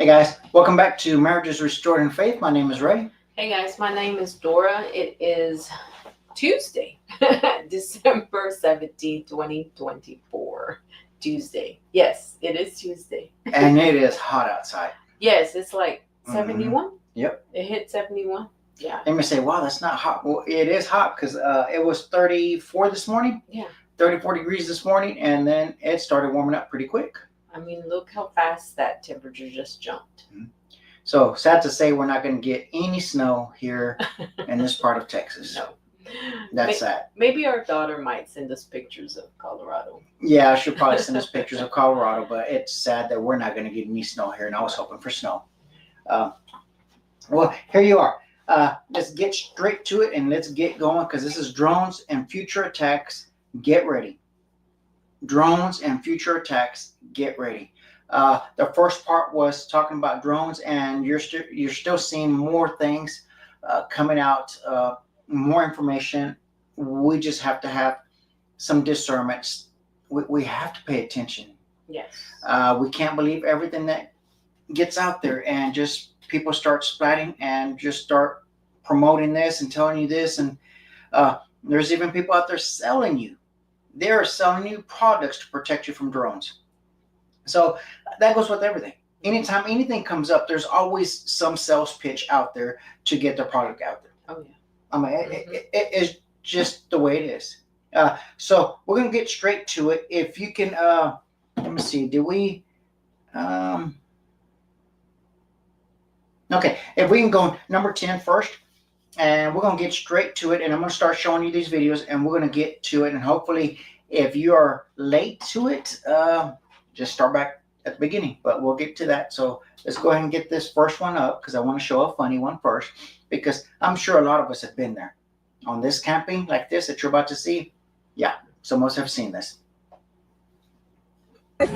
Hey guys, welcome back to Marriages Restored in Faith. My name is Ray. Hey guys, my name is Dora. It is Tuesday, December 17th, 2024. Tuesday. Yes, it is Tuesday. And it is hot outside. Yes, it's like 71. Yep. It hit 71. Yeah. They may say, wow, that's not hot. Well, it is hot because it was 34 this morning. Yeah. 34 degrees this morning, and then it started warming up pretty quick. I mean, look how fast that temperature just jumped. So sad to say we're not going to get any snow here in this part of Texas. No. That's sad. Maybe our daughter might send us pictures of Colorado. Yeah, she'll probably send us pictures of Colorado, but it's sad that we're not going to get any snow here, and I was hoping for snow. Well, here you are. Let's get straight to it, and let's get going because this is drones and future attacks. Get ready. Drones and future attacks. Get ready. The first part was talking about drones, and you're still seeing more things coming out, more information. We just have to have some discernment. We have to pay attention. Yes. We can't believe everything that gets out there, and just people start splatting and just start promoting this and telling you this, and there's even people out there selling you. They're selling you products to protect you from drones. So that goes with everything. Anytime anything comes up, there's always some sales pitch out there to get their product out there. Oh, yeah. I mean, it is just the way it is. So we're going to get straight to it. If you can, let me see, did we, okay, if we can go number 10 first, and we're going to get straight to it, and I'm going to start showing you these videos, and we're going to get to it, and hopefully if you are late to it, just start back at the beginning, but we'll get to that. So let's go ahead and get this first one up because I want to show a funny one first, because I'm sure a lot of us have been there on this camping like this that you're about to see. Yeah, so most have seen this. But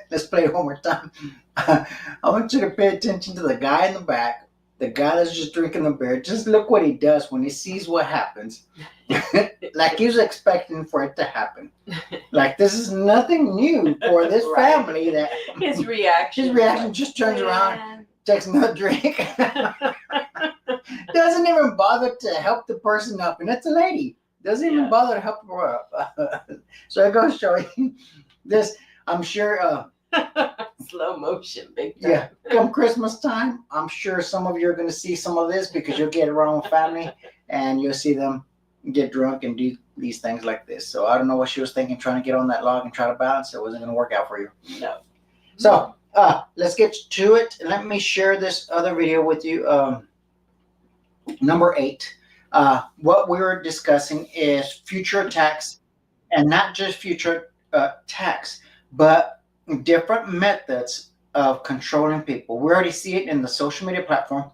let's play it one more time. I want you to pay attention to the guy in the back, the guy that's just drinking the beer. Just look what he does when he sees what happens. Like he was expecting for it to happen. Like this is nothing new for this family. That his reaction just turns around, takes another drink, doesn't even bother to help the person up, and it's a lady. Doesn't even bother to help her up. So I go show you this. I'm sure slow motion, big time. Yeah, come Christmas time, I'm sure some of you are going to see some of this because you'll get around with family and you'll see them get drunk and do these things like this. So I don't know what she was thinking, trying to get on that log and try to balance. It wasn't going to work out for you. No. So let's get to it. Let me share this other video with you. Number 8. What we're discussing is future attacks, and not just future attacks, but different methods of controlling people. We already see it in the social media platform.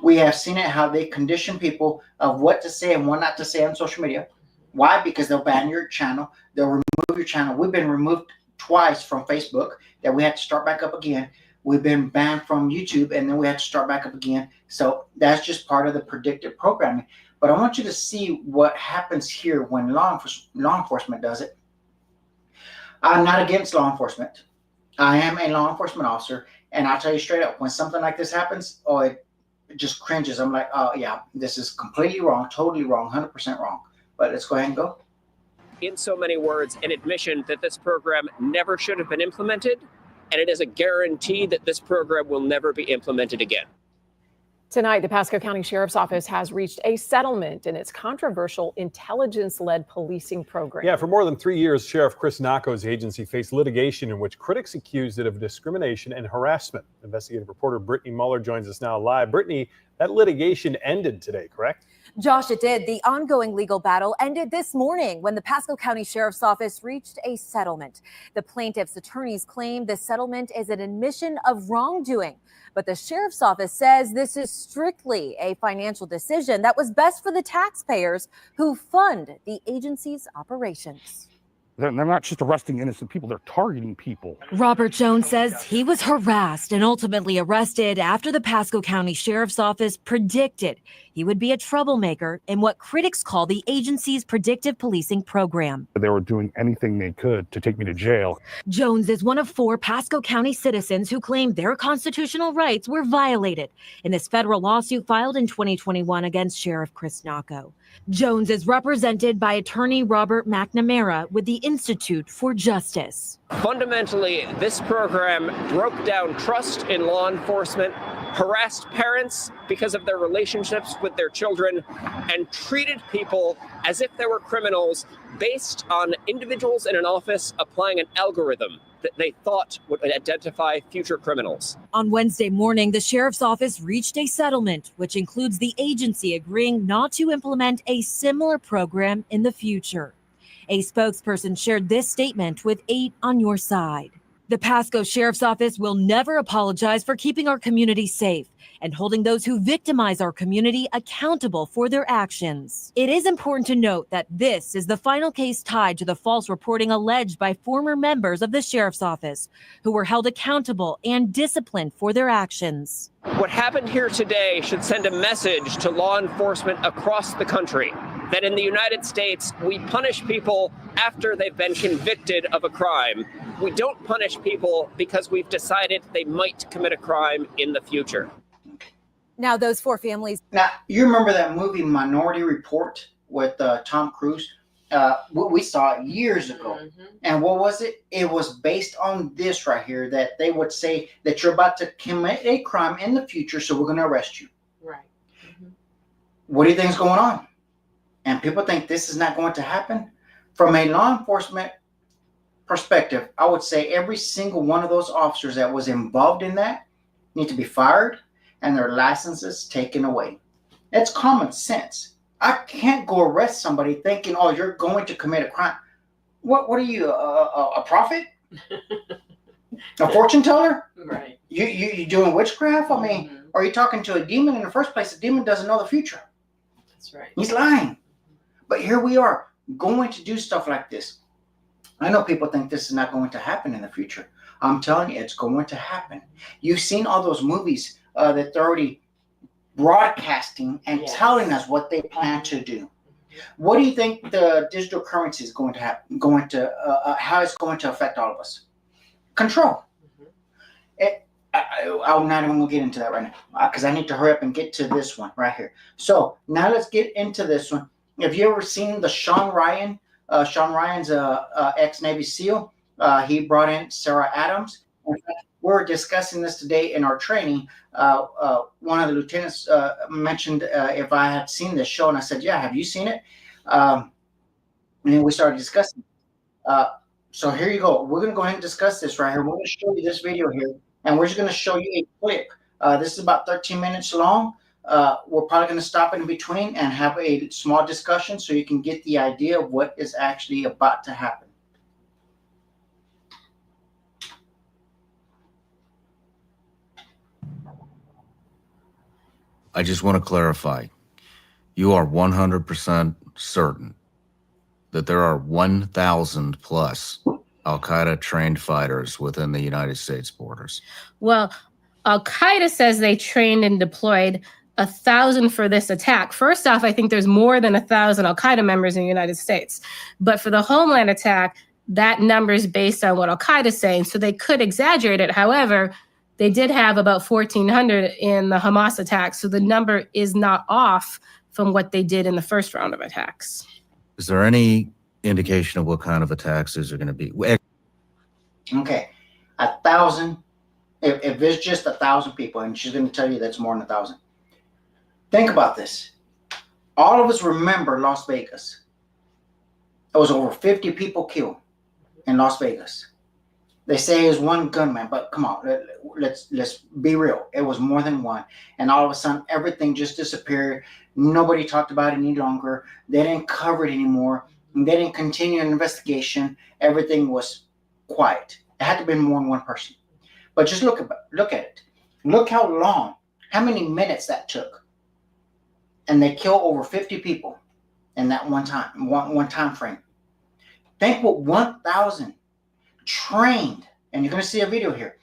We have seen it how they condition people of what to say and what not to say on social media. Why? Because they'll ban your channel. They'll remove your channel. We've been removed twice from Facebook that we had to start back up again. We've been banned from YouTube, and then we had to start back up again. So that's just part of the predictive programming. But I want you to see what happens here when law enforcement does it. I'm not against law enforcement. I am a law enforcement officer, and I'll tell you straight up, when something like this happens, it just cringes. I'm like, oh yeah, this is completely wrong, totally wrong, 100% wrong. But let's go ahead and go. In so many words, an admission that this program never should have been implemented, and it is a guarantee that this program will never be implemented again. Tonight, the Pasco County Sheriff's Office has reached a settlement in its controversial intelligence-led policing program. Yeah, for more than 3 years, Sheriff Chris Nacco's agency faced litigation in which critics accused it of discrimination and harassment. Investigative reporter Brittany Muller joins us now live. Brittany, that litigation ended today, correct? Josh, it did. The ongoing legal battle ended this morning when the Pasco County Sheriff's Office reached a settlement. The plaintiff's attorneys claim the settlement is an admission of wrongdoing, but the Sheriff's Office says this is strictly a financial decision that was best for the taxpayers who fund the agency's operations. They're not just arresting innocent people, they're targeting people. Robert Jones says he was harassed and ultimately arrested after the Pasco County Sheriff's Office predicted he would be a troublemaker in what critics call the agency's predictive policing program. They were doing anything they could to take me to jail. Jones is one of 4 Pasco County citizens who claim their constitutional rights were violated in this federal lawsuit filed in 2021 against Sheriff Chris Nacco. Jones is represented by attorney Robert McNamara with the Institute for Justice. Fundamentally, this program broke down trust in law enforcement, harassed parents because of their relationships with their children, and treated people as if they were criminals based on individuals in an office applying an algorithm that they thought would identify future criminals. On Wednesday morning, the sheriff's office reached a settlement, which includes the agency agreeing not to implement a similar program in the future. A spokesperson shared this statement with 8 on Your Side. The Pasco Sheriff's Office will never apologize for keeping our community safe and holding those who victimize our community accountable for their actions. It is important to note that this is the final case tied to the false reporting alleged by former members of the Sheriff's Office, who were held accountable and disciplined for their actions. What happened here today should send a message to law enforcement across the country that in the United States, we punish people after they've been convicted of a crime. We don't punish people because we've decided they might commit a crime in the future. Now, those 4 families. Now, you remember that movie Minority Report with Tom Cruise? We saw it years ago. Mm-hmm. And what was it? It was based on this right here, that they would say that you're about to commit a crime in the future, so we're going to arrest you. Right. Mm-hmm. What do you think is going on? And people think this is not going to happen. From a law enforcement perspective, I would say every single one of those officers that was involved in that need to be fired and their licenses taken away. It's common sense. I can't go arrest somebody thinking, oh, you're going to commit a crime. What are you, a prophet? A fortune teller? Right. You doing witchcraft? I mean, are you talking to a demon in the first place? A demon doesn't know the future. That's right. He's lying. But here we are going to do stuff like this. I know people think this is not going to happen in the future. I'm telling you, it's going to happen. You've seen all those movies that they're already broadcasting and telling us what they plan to do. What do you think the digital currency is going to happen? How it's going to affect all of us? Control. I'm not even going to get into that right now because I need to hurry up and get to this one right here. So now let's get into this one. Have you ever seen the Sean Ryan? Sean Ryan's ex-Navy SEAL. He brought in Sarah Adams. In fact, we're discussing this today in our training. One of the lieutenants mentioned if I had seen this show, and I said, yeah, have you seen it? And then we started discussing. So here you go. We're going to go ahead and discuss this right here. We're going to show you this video here, and we're just going to show you a clip. This is about 13 minutes long. We're probably going to stop in between and have a small discussion so you can get the idea of what is actually about to happen. I just want to clarify. You are 100% certain that there are 1,000 plus Al-Qaeda trained fighters within the United States borders? Well, Al-Qaeda says they trained and deployed 1,000 for this attack. First off, I think there's more than 1,000 Al-Qaeda members in the United States. But for the Homeland attack, that number is based on what Al-Qaeda is saying, so they could exaggerate it. However, they did have about 1,400 in the Hamas attack, so the number is not off from what they did in the first round of attacks. Is there any indication of what kind of attacks these are going to be? Okay, 1,000. If it's just 1,000 people, and she's going to tell you that's more than 1,000. Think about this. All of us remember Las Vegas. It was over 50 people killed in Las Vegas. They say it was one gunman, but come on, let's be real. It was more than one. And all of a sudden, everything just disappeared. Nobody talked about it any longer. They didn't cover it anymore. They didn't continue an investigation. Everything was quiet. It had to be more than one person. But just look at it. Look how long, how many minutes that took. And they killed over 50 people in that one time frame. Think what 1,000 trained, and you're going to see a video here,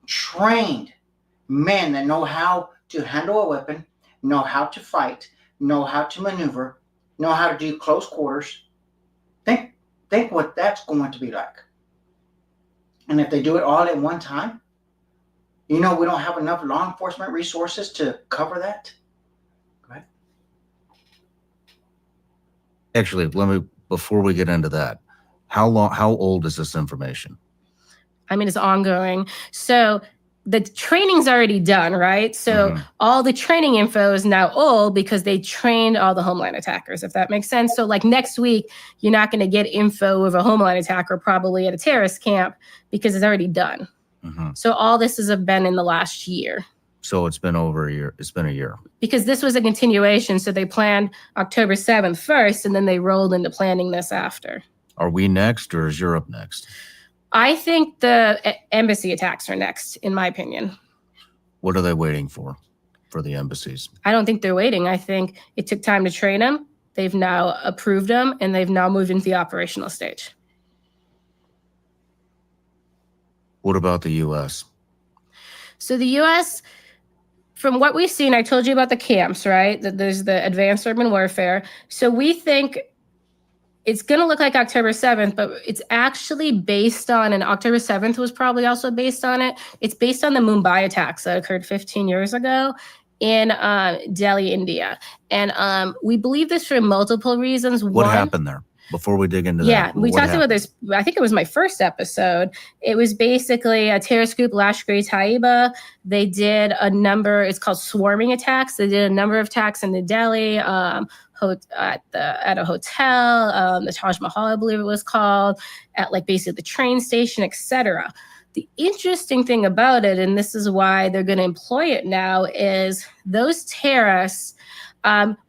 trained men that know how to handle a weapon, know how to fight, know how to maneuver, know how to do close quarters. Think what that's going to be like. And if they do it all at one time, we don't have enough law enforcement resources to cover that. Go ahead. Actually, before we get into that, how old is this information? I mean, it's ongoing. So the training's already done, right? So all the training info is now old because they trained all the homeland attackers, if that makes sense. So like next week, you're not going to get info of a homeland attacker probably at a terrorist camp because it's already done. So all this has been in the last year. So it's been over a year. It's been a year. Because this was a continuation. So they planned October 7th first, and then they rolled into planning this after. Are we next or is Europe next? I think the embassy attacks are next, in my opinion. What are they waiting for the embassies? I don't think they're waiting. I think it took time to train them. They've now approved them, and they've now moved into the operational stage. What about the U.S.? So the U.S., from what we've seen, I told you about the camps, right? That there's the advanced urban warfare. So we think it's going to look like October 7th, but it's actually based on, and October 7th was probably also based on it. It's based on the Mumbai attacks that occurred 15 years ago in Delhi, India. And we believe this for multiple reasons. What happened there? Before we dig into that. Yeah, we talked about this. I think it was my first episode. It was basically a terrorist group, Lashkar-e-Taiba. They did a number, it's called swarming attacks. They did a number of attacks in New Delhi, at a hotel, the Taj Mahal, I believe it was called, at like basically the train station, etc. The interesting thing about it, and this is why they're going to employ it now, is those terrorists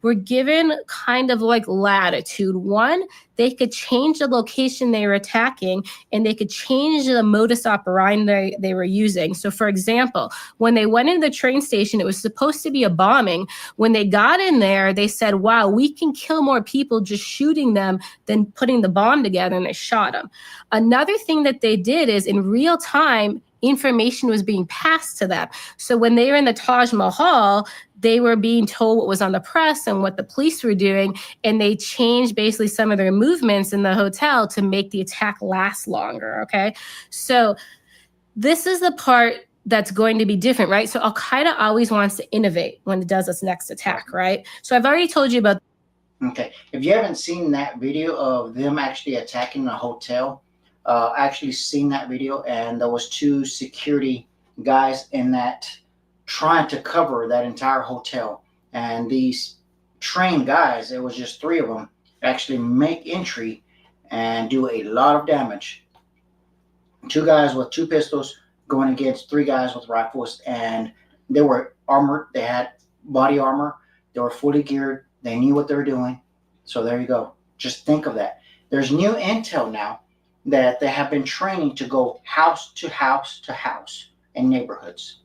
were given kind of like latitude. One, they could change the location they were attacking, and they could change the modus operandi they were using. So for example, when they went into the train station, it was supposed to be a bombing. When they got in there, they said, wow, we can kill more people just shooting them than putting the bomb together, and they shot them. Another thing that they did is in real time, information was being passed to them. So when they were in the Taj Mahal, they were being told what was on the press and what the police were doing, and they changed basically some of their movements in the hotel to make the attack last longer, okay? So this is the part that's going to be different, right? So Al-Qaeda always wants to innovate when it does its next attack, right? So I've already told you about. Okay, if you haven't seen that video of them actually attacking the hotel, actually seen that video, and there was 2 security guys in that trying to cover that entire hotel, and these trained guys, it was just 3 of them, actually make entry and do a lot of damage. 2 guys with 2 pistols going against 3 guys with rifles, and they were armored. They had body armor. They were fully geared. They knew what they were doing. So there you go. Just think of that. There's new intel now that they have been training to go house to house to house in neighborhoods.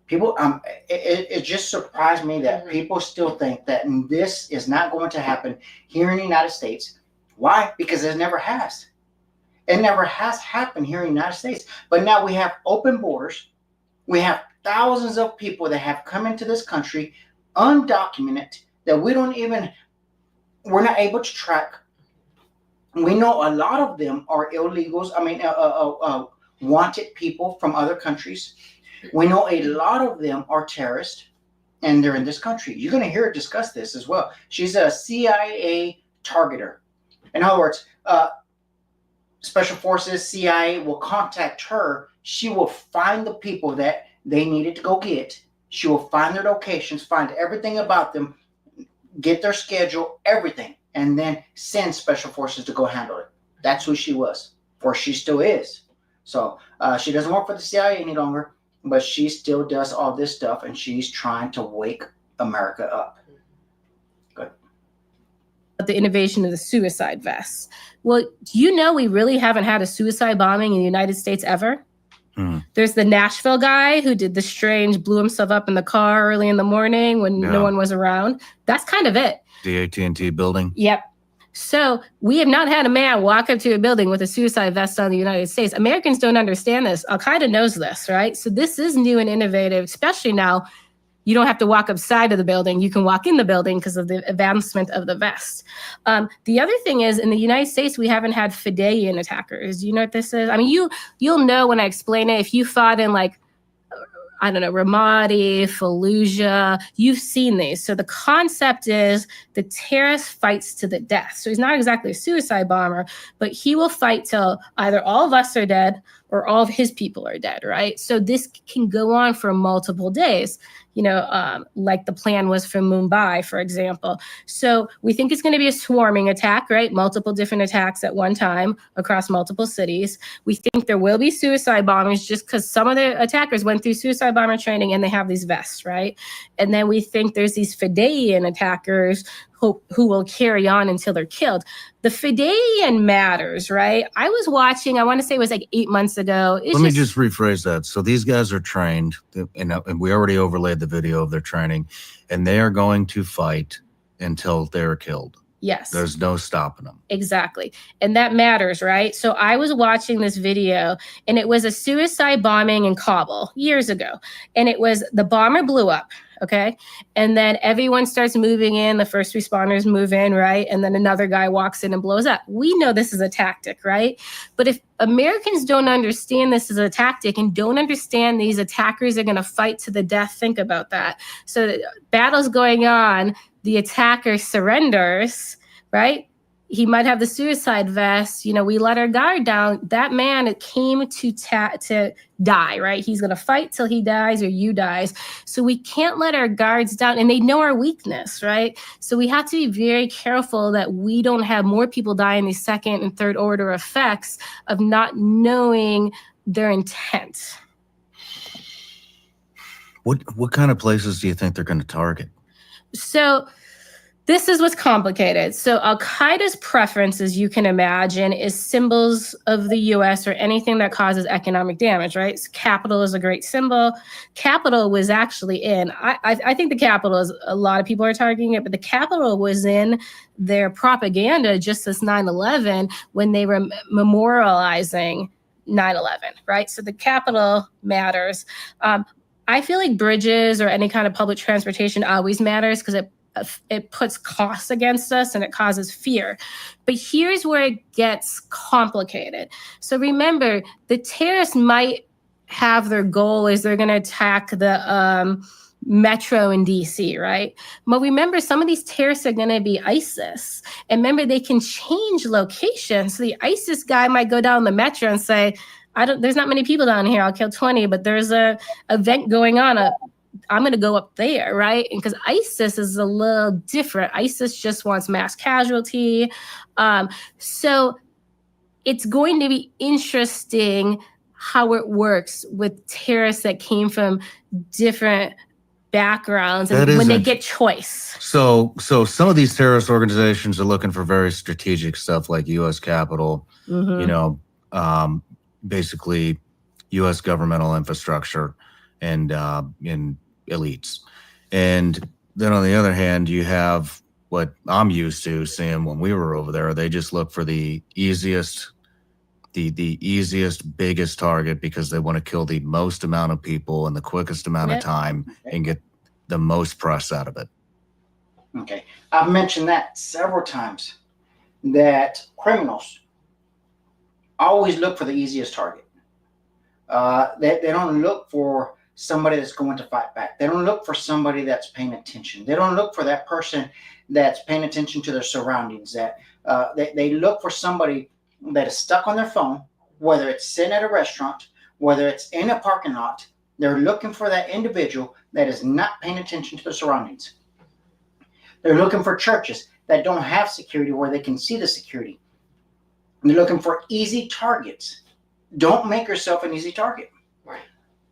People, it just surprised me that people still think that this is not going to happen here in the United States. Why? Because it never has. It never has happened here in the United States. But now we have open borders. We have thousands of people that have come into this country undocumented that we're not able to track. We know a lot of them are illegals. I mean, wanted people from other countries. We know a lot of them are terrorists, and they're in this country. You're going to hear her discuss this as well. She's a CIA targeter. In other words, Special Forces, CIA will contact her. She will find the people that they needed to go get. She will find their locations, find everything about them, get their schedule, everything, and then send Special Forces to go handle it. That's who she was, or she still is. So she doesn't work for the CIA any longer, but she still does all this stuff, and she's trying to wake America up. Good. The innovation of the suicide vests. Well, do you know we really haven't had a suicide bombing in the United States ever? There's the Nashville guy who did the strange, blew himself up in the car early in the morning when no one was around. That's kind of it. The AT&T building? Yep. So we have not had a man walk up to a building with a suicide vest on in the United States. Americans don't understand this. Al-Qaeda knows this, right? So this is new and innovative, especially now. You don't have to walk upside of the building. You can walk in the building because of the advancement of the vest. The other thing is, in the United States, we haven't had Fedayeen attackers. Do you know what this is? I mean, you'll know when I explain it. If you fought in, like, I don't know, Ramadi, Fallujah, you've seen these. So the concept is the terrorist fights to the death. So he's not exactly a suicide bomber, but he will fight till either all of us are dead or all of his people are dead, right? So this can go on for multiple days, like the plan was for Mumbai, for example. So we think it's going to be a swarming attack, right? Multiple different attacks at one time across multiple cities. We think there will be suicide bombings just because some of the attackers went through suicide bomber training and they have these vests, right? And then we think there's these Fedayeen attackers who will carry on until they're killed. The Fedayeen matters, right? I was watching, I want to say it was like 8 months ago. Let me just rephrase that. So these guys are trained, and we already overlaid the video of their training, and they are going to fight until they're killed. Yes. There's no stopping them. Exactly. And that matters, right? So I was watching this video, and it was a suicide bombing in Kabul years ago. And it was the bomber blew up. Okay. And then everyone starts moving in. The first responders move in, right? And then another guy walks in and blows up. We know this is a tactic, right? But if Americans don't understand this as a tactic and don't understand these attackers are going to fight to the death, think about that. So the battle's going on, the attacker surrenders, right? He might have the suicide vest. We let our guard down. That man came to die, right? He's going to fight till he dies or you dies. So we can't let our guards down, and they know our weakness, right? So we have to be very careful that we don't have more people die in these second and third order effects of not knowing their intent. What kind of places do you think they're going to target? So this is what's complicated. So Al-Qaeda's preference, as you can imagine, is symbols of the U.S. or anything that causes economic damage, right? So Capitol is a great symbol. Capitol was actually I think the Capitol is, a lot of people are targeting it, but the Capitol was in their propaganda just as 9/11 when they were memorializing 9/11, right? So the Capitol matters. I feel like bridges or any kind of public transportation always matters because it puts costs against us and it causes fear. But here's where it gets complicated. So remember, the terrorists might have their goal is they're going to attack the metro in DC, right? But remember, some of these terrorists are going to be ISIS. And remember, they can change location. So the ISIS guy might go down the metro and say, there's not many people down here. I'll kill 20, but there's a event going on. I'm going to go up there, right? And because ISIS is a little different. ISIS just wants mass casualty. So it's going to be interesting how it works with terrorists that came from different backgrounds and when they get choice. So some of these terrorist organizations are looking for very strategic stuff like U.S. Capitol, basically U.S. governmental infrastructure and elites. And then on the other hand, you have what I'm used to seeing when we were over there. They just look for the easiest, biggest target because they want to kill the most amount of people in the quickest amount of time and get the most press out of it. Okay. I've mentioned that several times, that criminals always look for the easiest target. They don't look for somebody that's going to fight back. They don't look for somebody that's paying attention. They don't look for that person that's paying attention to their surroundings. That they look for somebody that is stuck on their phone, whether it's sitting at a restaurant, whether it's in a parking lot. They're looking for that individual that is not paying attention to their surroundings. They're looking for churches that don't have security where they can see the security. They're looking for easy targets. Don't make yourself an easy target. Right.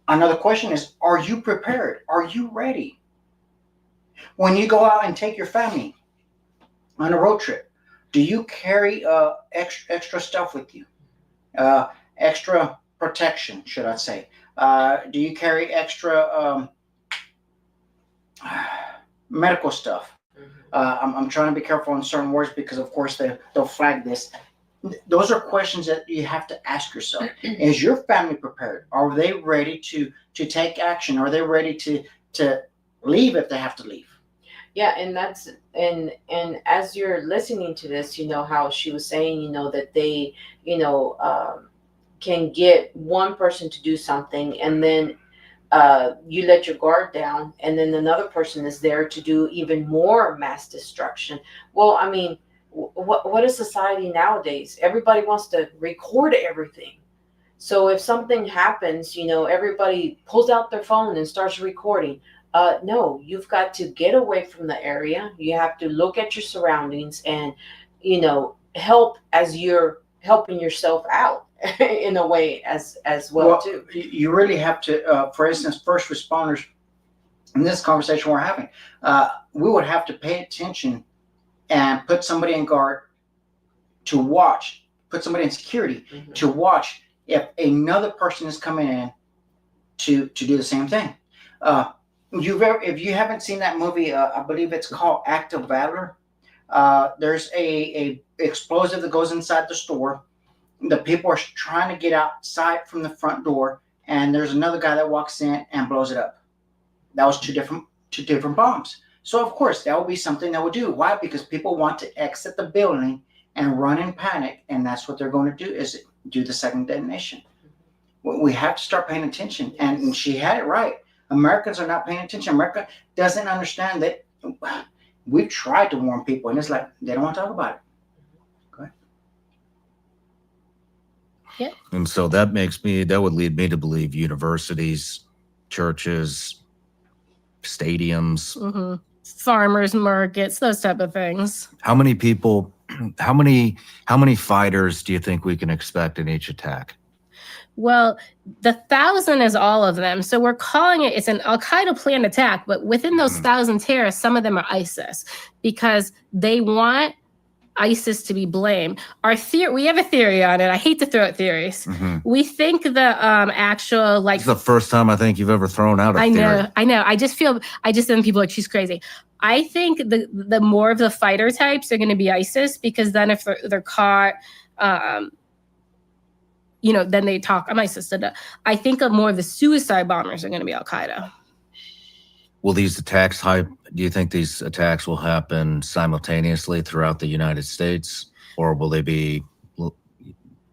Another question is, are you prepared? Are you ready? When you go out and take your family on a road trip, do you carry extra stuff with you? Extra protection, should I say? Do you carry extra medical stuff? I'm trying to be careful on certain words because, of course, they'll flag this. Those are questions that you have to ask yourself. Is your family prepared? Are they ready to take action? Are they ready to leave if they have to leave? Yeah, and that's and as you're listening to this, how she was saying, that they, can get one person to do something, and then you let your guard down, and then another person is there to do even more mass destruction. Well, I mean, what is society nowadays? Everybody wants to record everything. So if something happens, everybody pulls out their phone and starts recording. No, you've got to get away from the area. You have to look at your surroundings and, help as you're helping yourself out in a way as well too. You really have to, for instance, first responders, in this conversation we're having, we would have to pay attention and put somebody in guard to watch, put somebody in security to watch if another person is coming in to do the same thing. If you haven't seen that movie, I believe it's called Act of Valor. There's a explosive that goes inside the store. The people are trying to get outside from the front door, and there's another guy that walks in and blows it up. That was two different bombs. So of course that will be something that we'll do. Why? Because people want to exit the building and run in panic, and that's what they're going to do, is do the second detonation. We have to start paying attention, and she had it right. Americans are not paying attention. America doesn't understand that we've tried to warn people, and it's like they don't want to talk about it. Go ahead. Yeah. And so that would lead me to believe universities, churches, stadiums, farmers markets, those type of things. How many people, how many fighters do you think we can expect in each attack? Well, the 1,000 is all of them. So we're calling it's an Al-Qaeda planned attack, but within those 1,000 terrorists, some of them are ISIS because they want ISIS to be blamed. We have a theory on it. I hate to throw out theories. We think the actual It's the first time I think you've ever thrown out a theory. I know. I just then people are like, she's crazy. I think the more of the fighter types are going to be ISIS, because then if they're caught, then they talk. I'm ISIS. I think more of the suicide bombers are going to be Al-Qaeda. Will these attacks do you think these attacks will happen simultaneously throughout the United States, or will they be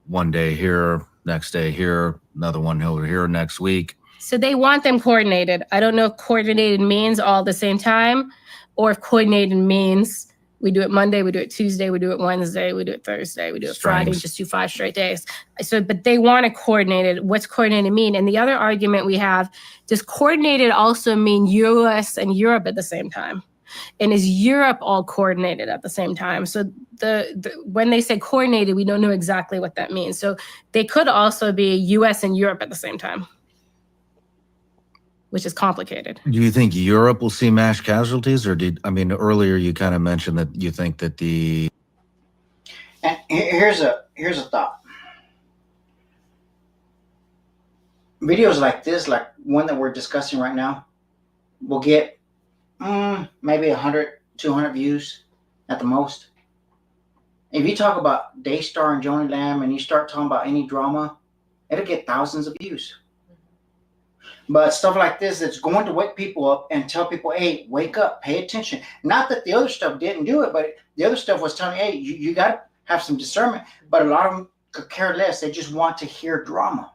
one day here, next day here, another one over here next week? So they want them coordinated. I don't know if coordinated means all at the same time, or if coordinated means we do it Monday, we do it Tuesday, we do it Wednesday, we do it Thursday, we do it Friday, just do 5 straight days. So, but they want it coordinated. What's coordinated mean? And the other argument we have, does coordinated also mean US and Europe at the same time? And is Europe all coordinated at the same time? So when they say coordinated, we don't know exactly what that means. So they could also be US and Europe at the same time, which is complicated. Do you think Europe will see mass casualties, or earlier you kind of mentioned that you think that And here's a thought. Videos like this, like one that we're discussing right now, will get maybe 100, 200 views at the most. If you talk about Daystar and Joni Lamb, and you start talking about any drama, it'll get thousands of views. But stuff like this, that's going to wake people up and tell people, hey, wake up, pay attention. Not that the other stuff didn't do it, but the other stuff was telling, hey, you got to have some discernment. But a lot of them could care less. They just want to hear drama.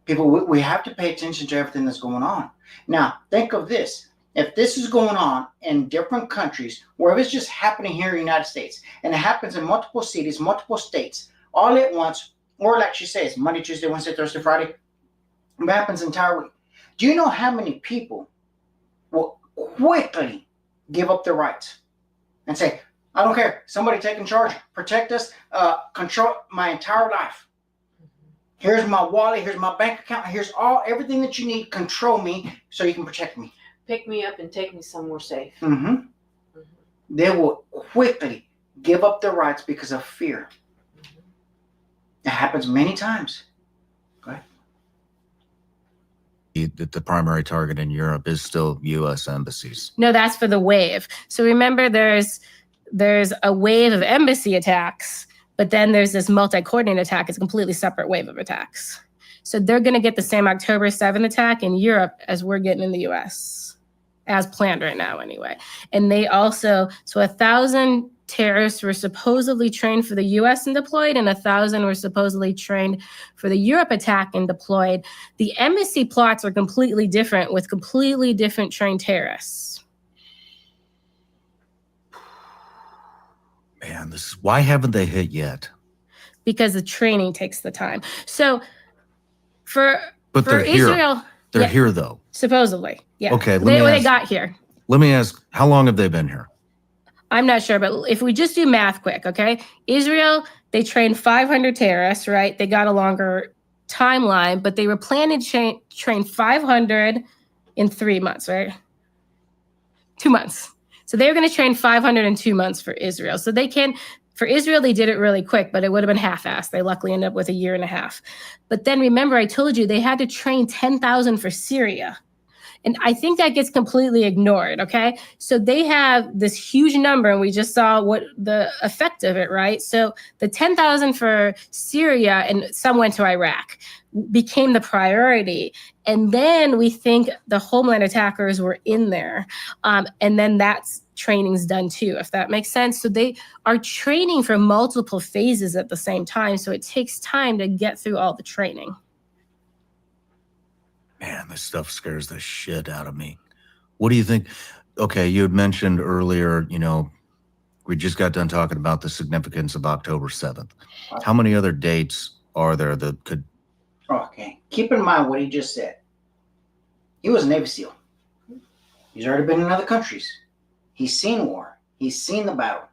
People, we have to pay attention to everything that's going on. Now, think of this. If this is going on in different countries, or if it's just happening here in the United States, and it happens in multiple cities, multiple states, all at once, or like she says, Monday, Tuesday, Wednesday, Thursday, Friday, it happens the entire week. Do you know how many people will quickly give up their rights and say, I don't care, somebody take in charge, protect us, control my entire life. Here's my wallet, here's my bank account, here's everything that you need, control me so you can protect me. Pick me up and take me somewhere safe. They will quickly give up their rights because of fear. It happens many times. that the primary target in Europe is still U.S. embassies. No, that's for the wave. So remember, there's a wave of embassy attacks, but then there's this multi-coordinate attack. It's a completely separate wave of attacks. So they're going to get the same October 7th attack in Europe as we're getting in the U.S., as planned right now anyway. And they also, so 1,000 terrorists were supposedly trained for the U.S. and deployed, and 1,000 were supposedly trained for the Europe attack and deployed. The embassy plots are completely different with completely different trained terrorists. Man, why haven't they hit yet? Because the training takes the time. So for they're Israel, here. They're here though. Supposedly, yeah. Okay, They got here. Let me ask, how long have they been here? I'm not sure, but if we just do math quick, okay? Israel, they trained 500 terrorists, right? They got a longer timeline, but they were planning to train 500 in 3 months, right? 2 months. So they were going to train 500 in 2 months for Israel. So for Israel, they did it really quick, but it would have been half-assed. They luckily ended up with 1.5 years. But then remember, I told you they had to train 10,000 for Syria. And I think that gets completely ignored, okay? So they have this huge number, and we just saw what the effect of it, right? So the 10,000 for Syria, and some went to Iraq, became the priority. And then we think the homeland attackers were in there. And then that's training's done too, if that makes sense. So they are training for multiple phases at the same time. So it takes time to get through all the training. Man, this stuff scares the shit out of me. What do you think? Okay, you had mentioned earlier, we just got done talking about the significance of October 7th. How many other dates are there that could... Okay, keep in mind what he just said. He was a Navy SEAL. He's already been in other countries. He's seen war. He's seen the battle.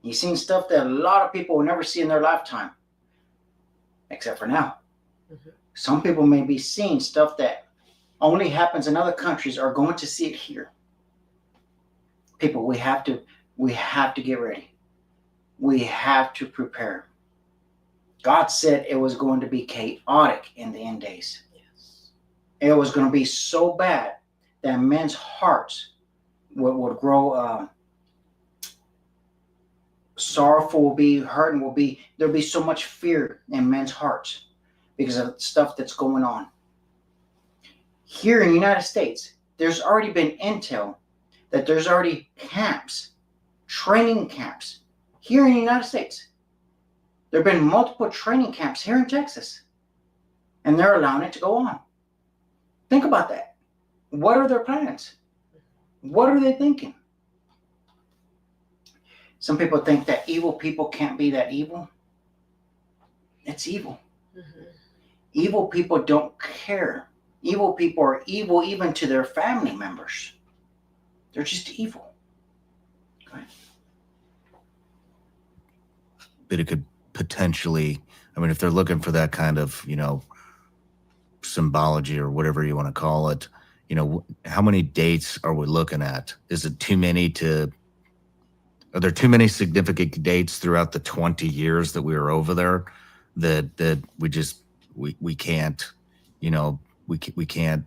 He's seen stuff that a lot of people will never see in their lifetime, except for now. Mm-hmm. Some people may be seeing stuff that only happens in other countries are going to see it here. People, we have to get ready. We have to prepare. God said it was going to be chaotic in the end days. Yes. It was going to be so bad that men's hearts would grow sorrowful, will be hurting, there'll be so much fear in men's hearts because of stuff that's going on. Here in the United States, there's already been intel that there's already camps, training camps here in the United States. There have been multiple training camps here in Texas, and they're allowing it to go on. Think about that. What are their plans? What are they thinking? Some people think that evil people can't be that evil. It's evil. Mm-hmm. Evil people don't care. Evil people are evil even to their family members. They're just evil. Okay. But it could potentially, if they're looking for that kind of, symbology or whatever you want to call it, how many dates are we looking at? Is it too many are there too many significant dates throughout the 20 years that we were over there that we can't, we can't,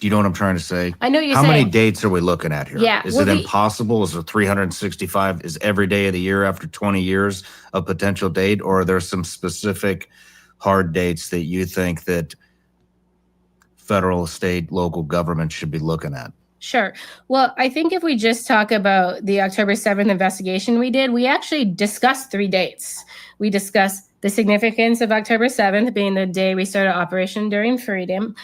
do you know what I'm trying to say? I know you're saying. How many saying. dates are we looking at here? Yeah. Is it impossible? Is it 365? Is every day of the year after 20 years a potential date? Or are there some specific hard dates that you think that federal, state, local government should be looking at? Sure. Well, I think if we just talk about the October 7th investigation we did, we actually discussed 3 dates. We discussed the significance of October 7th being the day we started Operation Enduring Freedom.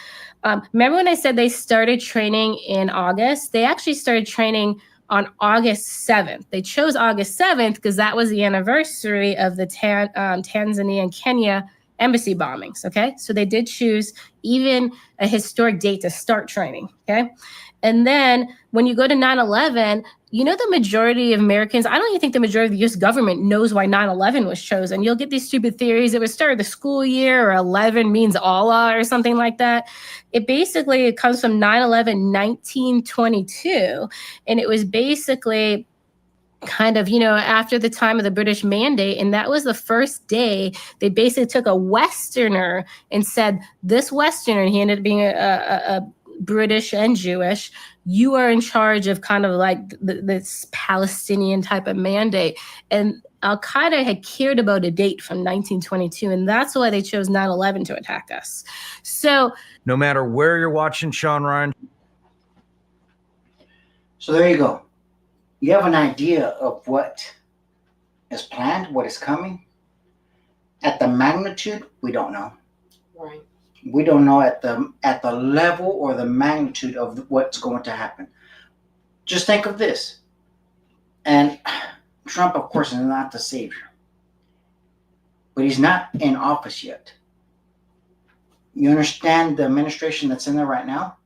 Remember when I said they started training in August? They actually started training on August 7th. They chose August 7th because that was the anniversary of the Tanzania and Kenya embassy bombings, okay? So they did choose even a historic date to start training, okay? And then when you go to 9/11, the majority of Americans, I don't even think the majority of the U.S. government knows why 9/11 was chosen. You'll get these stupid theories. It was start of the school year, or 11 means Allah, or something like that. It comes from 9/11, 1922. And it was basically kind of, you know, after the time of the British Mandate. And that was the first day they basically took a Westerner and said, this Westerner, and he ended up being a British and Jewish, you are in charge of kind of like this Palestinian type of mandate. And Al-Qaeda had cared about a date from 1922, and that's why they chose 9/11 to attack us. So no matter where you're watching Sean Ryan. So there you go. You have an idea of what is planned, what is coming. At the magnitude, we don't know. Right. We don't know at the level or the magnitude of what's going to happen. Just think of this. And Trump, of course, is not the savior. But he's not in office yet. You understand the administration that's in there right now?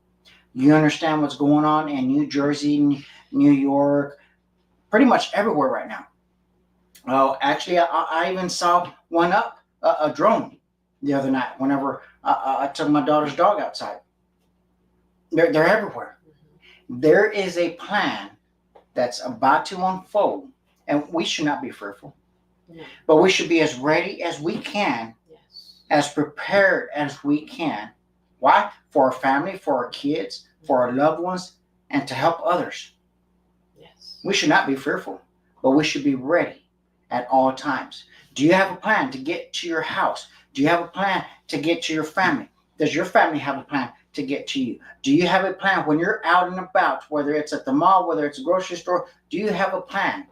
You understand what's going on in New Jersey, New York, pretty much everywhere right now. Well, actually, I even saw one up, a drone, the other night whenever I took my daughter's dog outside. They're everywhere. There is a plan that's about to unfold, and we should not be fearful. No. But we should be as ready as we can, Yes. as prepared as we can. Why? For our family, for our kids, for our loved ones, and to help others. Yes. We should not be fearful, but we should be ready at all times. Do you have a plan to get to your house? Do you have a plan to get to your family? Does your family have a plan to get to you? Do you have a plan when you're out and about, whether it's at the mall, whether it's a grocery store? Do you have a plan?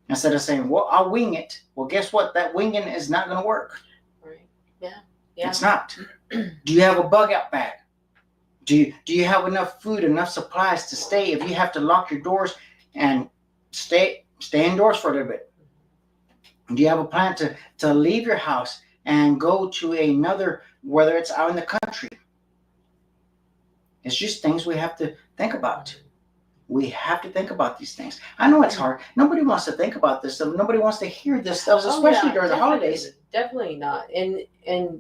Instead of saying, well, I'll wing it. Well, guess what? That winging is not going to work. Right. Yeah. Yeah. It's not. Do you have a bug out bag? Do you have enough food, enough supplies to stay if you have to lock your doors and stay indoors for a little bit? Do you have a plan to leave your house and go to another, whether it's out in the country? It's just things we have to think about. We have to think about these things. I know it's hard. Nobody wants to think about this stuff. Nobody wants to hear this stuff, especially during the holidays. Definitely not. And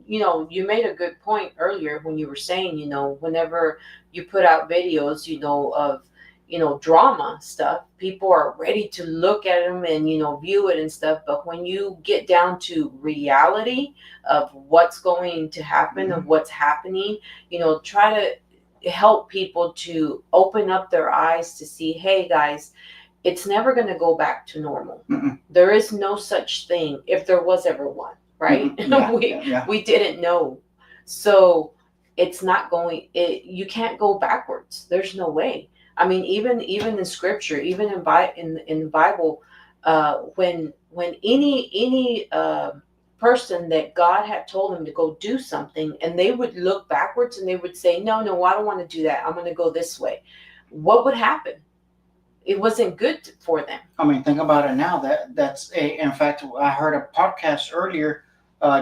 you know, you made a good point earlier when you were saying, you know, whenever you put out videos, you know, of, you know, drama stuff, people are ready to look at them and, you know, view it and stuff. But when you get down to reality of what's going to happen, of what's happening, you know, try to help people to open up their eyes to see, hey guys, it's never going to go back to normal. There is no such thing, if there was ever one, right? We didn't know. So it's not going, you can't go backwards. There's no way. I mean, even in scripture, even in the Bible, when any person that God had told them to go do something, and they would look backwards and they would say, no, I don't want to do that. I'm going to go this way. What would happen? It wasn't good for them. I mean, think about it now. In fact, I heard a podcast earlier.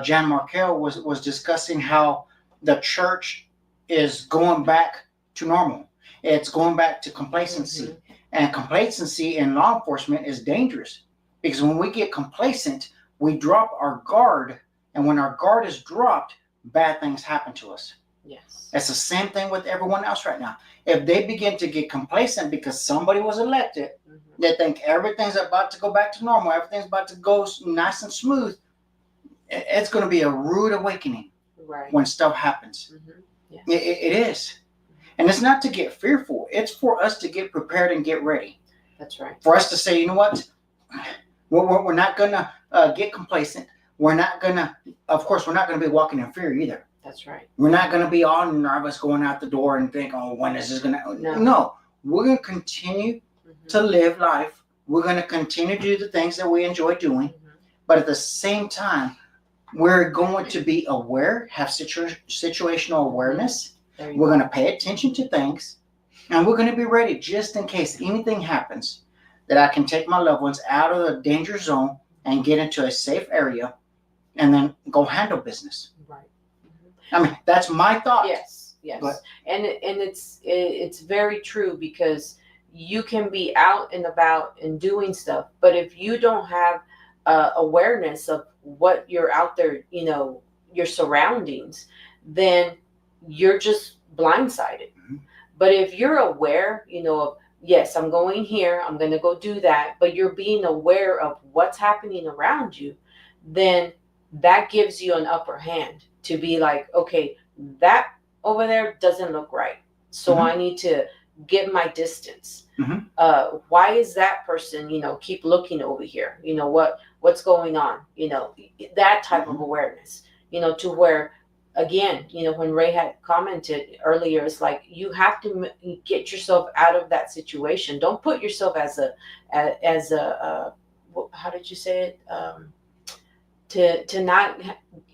Jan Markell was discussing how the church is going back to normal. It's going back to complacency. And complacency in law enforcement is dangerous, because when we get complacent, we drop our guard, and when our guard is dropped, bad things happen to us. Yes. It's the same thing with everyone else right now. If they begin to get complacent because somebody was elected, they think everything's about to go back to normal, everything's about to go nice and smooth, it's going to be a rude awakening when stuff happens. Yes. It is. And it's not to get fearful. It's for us to get prepared and get ready. That's right. For us to say, you know what? We're not going to get complacent. We're not going to, of course, we're not going to be walking in fear either. That's right. We're not going to be all nervous going out the door and think, oh, when is this going to... No, we're going to continue to live life. We're going to continue to do the things that we enjoy doing. But at the same time, we're going to be aware, have situational awareness. We're going to pay attention to things. And we're going to be ready just in case anything happens, that I can take my loved ones out of the danger zone and get into a safe area and then go handle business. Right. I mean, that's my thought. Yes. But, and it's very true, because you can be out and about and doing stuff, but if you don't have awareness of what you're out there, you know, your surroundings, then you're just blindsided. But if you're aware, you know, of yes, I'm going here, I'm going to go do that, but you're being aware of what's happening around you, then that gives you an upper hand to be like, okay, that over there doesn't look right. So Mhm. I need to get my distance. Mhm. Why is that person, keep looking over here? What's going on? That type of awareness, to where, again, when Ray had commented earlier, it's like you have to get yourself out of that situation. Don't put yourself as a how did you say it? To not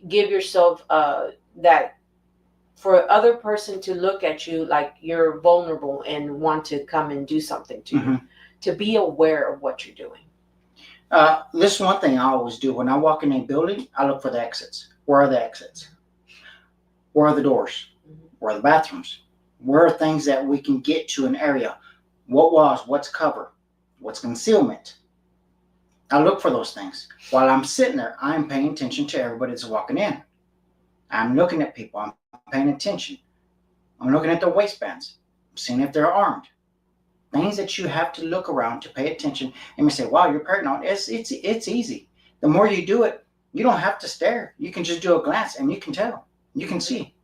give yourself that for other person to look at you like you're vulnerable and want to come and do something to you. To be aware of what you're doing. This is one thing I always do. When I walk in a building, I look for the exits. Where are the exits? Where are the doors? Where are the bathrooms? Where are things that we can get to an area? What walls? What's cover? What's concealment? I look for those things. While I'm sitting there, I'm paying attention to everybody that's walking in. I'm looking at people. I'm paying attention. I'm looking at their waistbands. I'm seeing if they're armed. Things that you have to look around to pay attention. And you say, wow, you're paranoid. It's easy. The more you do it, you don't have to stare. You can just do a glance and you can tell. You can see.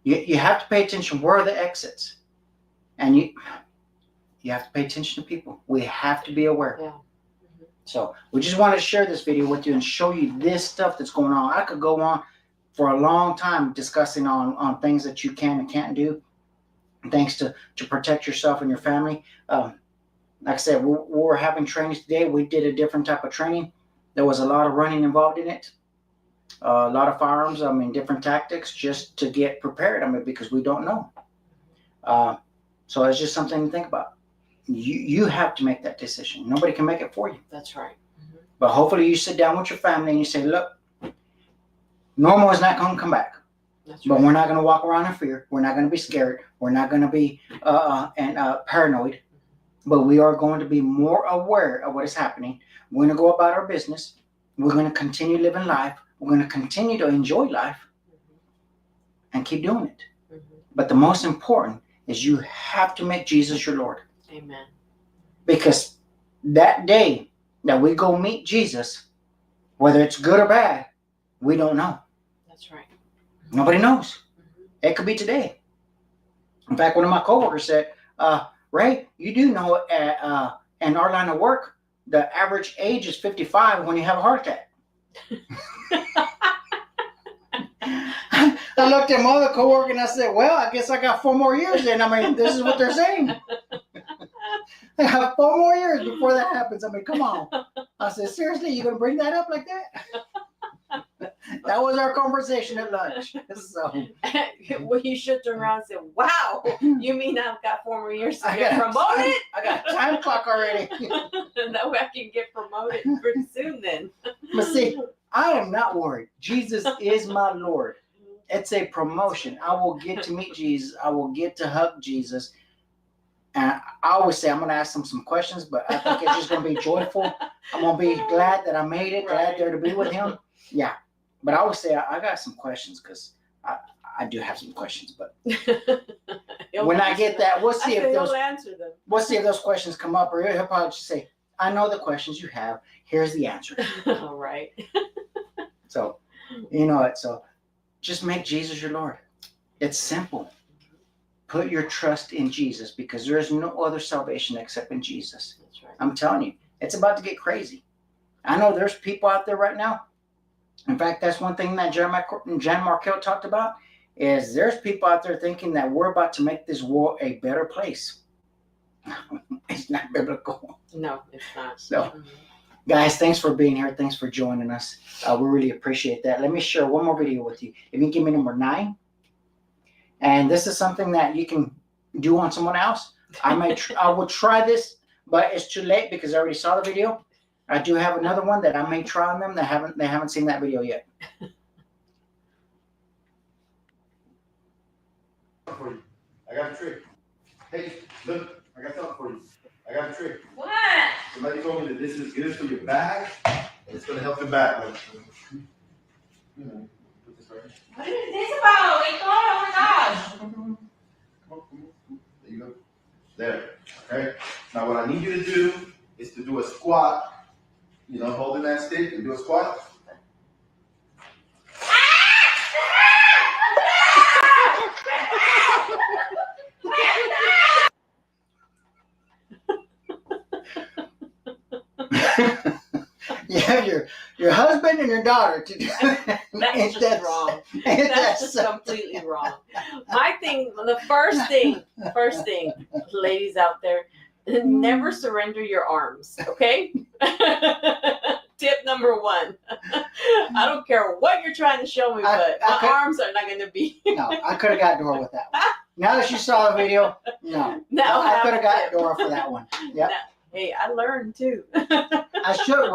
You have to pay attention. Where are the exits? And you have to pay attention to people. We have to be aware. Yeah. So we just wanted to share this video with you and show you this stuff that's going on. I could go on for a long time discussing on things that you can and can't do. Thanks to protect yourself and your family. Like I said, we're having trainings today. We did a different type of training. There was a lot of running involved in it. A lot of firearms, different tactics just to get prepared. Because we don't know. So it's just something to think about. You have to make that decision. Nobody can make it for you. That's right. But hopefully you sit down with your family and you say, look, normal is not going to come back. That's But right. we're not going to walk around in fear. We're not going to be scared. We're not going to be paranoid. But we are going to be more aware of what is happening. We're going to go about our business. We're going to continue living life. We're going to continue to enjoy life and keep doing it. But the most important is you have to make Jesus your Lord. Amen. Because that day that we go meet Jesus, whether it's good or bad, we don't know. That's right. Nobody knows. It could be today. In fact, one of my coworkers said, Ray, you do know in our line of work, the average age is 55 when you have a heart attack. I looked at my other coworker and I said, well, I guess I got 4 more years then. This is what they're saying. I have 4 more years before that happens. Come on. I said, seriously, you going to bring that up like that? That was our conversation at lunch. So, well, you should turn around and say, wow, you mean I've got 4 more years to get promoted? I got a time clock already. That way I can get promoted pretty soon then. But see, I am not worried. Jesus is my Lord. It's a promotion. I will get to meet Jesus. I will get to hug Jesus. And I always say I'm going to ask him some questions, but I think it's just going to be joyful. I'm going to be glad that I made it, glad there to be with him. Yeah. But I always say I got some questions because I do have some questions. But when I get that, we'll see if those questions come up, or he'll probably just say, I know the questions you have. Here's the answer. All right. So, you know it. So just make Jesus your Lord. It's simple. Put your trust in Jesus because there is no other salvation except in Jesus. That's right. I'm telling you, it's about to get crazy. I know there's people out there right now. In fact, that's one thing that Jan Markell talked about is there's people out there thinking that we're about to make this world a better place. It's not biblical. No, it's not. So, guys, thanks for being here. Thanks for joining us. We really appreciate that. Let me share one more video with you. If you can give me number 9. And this is something that you can do on someone else. I will try this, but it's too late because I already saw the video. I do have another one that I may try on them that they haven't seen that video yet. I got a trick. Hey, look, I got something for you. I got a trick. What? Somebody told me that this is good for your back, and it's going to help your back. Put this right here. What is this about? Wait, oh my gosh. Come on. There you go. There. Okay? Now what I need you to do is to do a squat. You know, holding that stick and do a squat. You have your husband and your daughter to do that. That's just wrong. Ain't That's that just something? completely wrong. My thing, the first thing, ladies out there, never surrender your arms, okay? Tip number 1. I don't care what you're trying to show me, but my arms are not going to be. No, I could have got Dora with that one. Now that you saw the video, no. I could have got Dora for that one. Yep. Hey, I learned too. What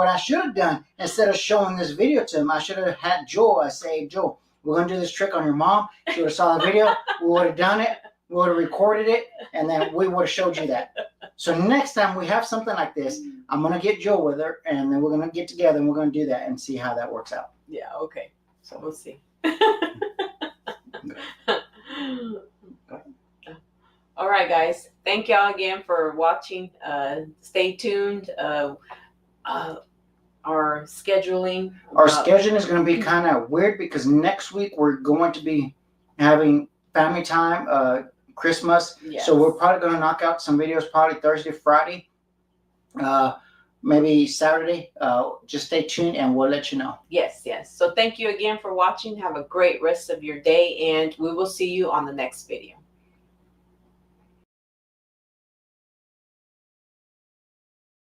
I should have done, instead of showing this video to him, I should have had Joel. I say, Joel, we're going to do this trick on your mom. She would have saw the video. We would have done it. We would have recorded it. And then we would have showed you that. So next time we have something like this, I'm going to get Joel with her. And then we're going to get together and we're going to do that and see how that works out. Yeah, okay. So we'll see. All right, guys. Thank y'all again for watching. Stay tuned. Our scheduling. Our scheduling is going to be kind of weird because next week we're going to be having family time, Christmas. Yes. So we're probably going to knock out some videos probably Thursday, Friday, maybe Saturday. Just stay tuned and we'll let you know. Yes. So thank you again for watching. Have a great rest of your day, and we will see you on the next video.